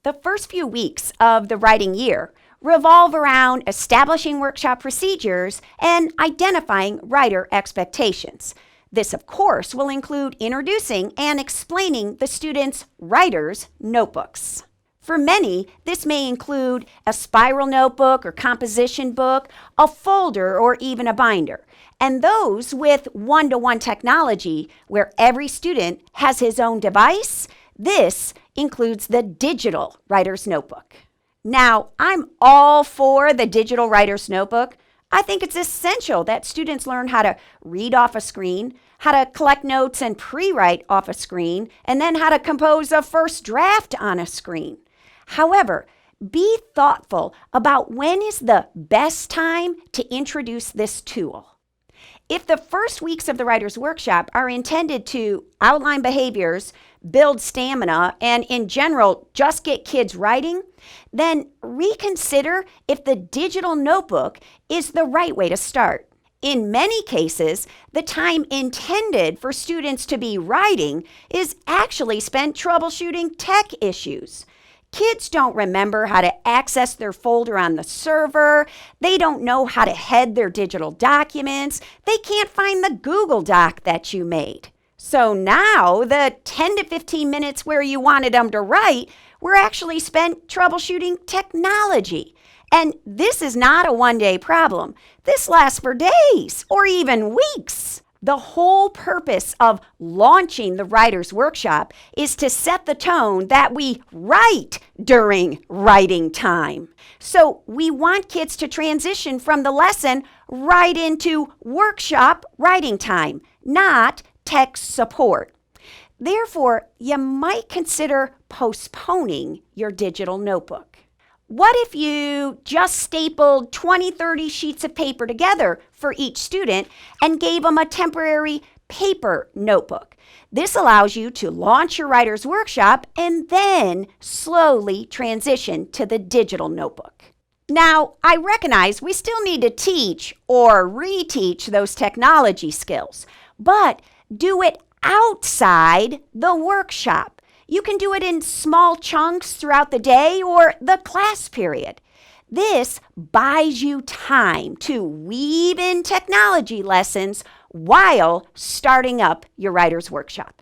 The first few weeks of the writing year revolve around establishing workshop procedures and identifying writer expectations. This, of course, will include introducing and explaining the students' writer's notebooks. For many, this may include a spiral notebook or composition book, a folder, or even a binder. And those with one-to-one technology, where every student has his own device, this includes the digital writer's notebook. Now, I'm all for the digital writer's notebook. I think it's essential that students learn how to read off a screen, how to collect notes and pre-write off a screen, and then how to compose a first draft on a screen. However, be thoughtful about when is the best time to introduce this tool. If the first weeks of the writer's workshop are intended to outline behaviors, build stamina, and in general, just get kids writing, then reconsider if the digital notebook is the right way to start. In many cases, the time intended for students to be writing is actually spent troubleshooting tech issues. Kids don't remember how to access their folder on the server. They don't know how to head their digital documents. They can't find the Google Doc that you made. So now the 10 to 15 minutes where you wanted them to write were actually spent troubleshooting technology. And this is not a one-day problem. This lasts for days or even weeks. The whole purpose of launching the writer's workshop is to set the tone that we write during writing time. So we want kids to transition from the lesson right into workshop writing time, not tech support. Therefore, you might consider postponing your digital notebook. What if you just stapled 20, 30 sheets of paper together for each student and gave them a temporary paper notebook? This allows you to launch your writer's workshop and then slowly transition to the digital notebook. Now, I recognize we still need to teach or reteach those technology skills, but do it outside the workshop. You can do it in small chunks throughout the day or the class period. This buys you time to weave in technology lessons while starting up your writer's workshop.